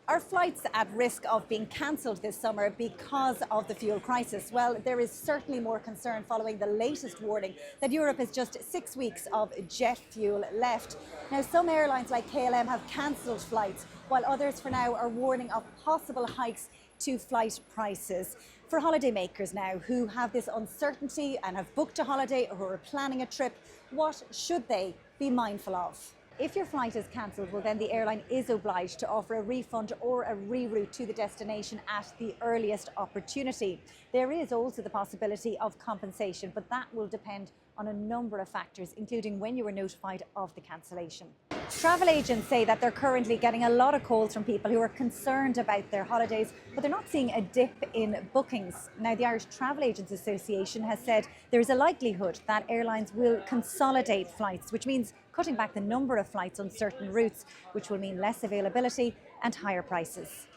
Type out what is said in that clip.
Are flights at risk of being cancelled this summer because of the fuel crisis? Well, there is certainly more concern following the latest warning that Europe has just 6 weeks of jet fuel left. Now, some airlines like KLM have cancelled flights, while others for now are warning of possible hikes to flight prices. For holidaymakers now who have this uncertainty and have booked a holiday or who are planning a trip, what should they be mindful of? If your flight is cancelled, well then the airline is obliged to offer a refund or a reroute to the destination at the earliest opportunity. There is also the possibility of compensation, but that will depend on a number of factors, including when you were notified of the cancellation. Travel agents say that they're currently getting a lot of calls from people who are concerned about their holidays, but they're not seeing a dip in bookings. Now, the Irish Travel Agents Association has said there is a likelihood that airlines will consolidate flights, which means cutting back the number of flights on certain routes, which will mean less availability and higher prices.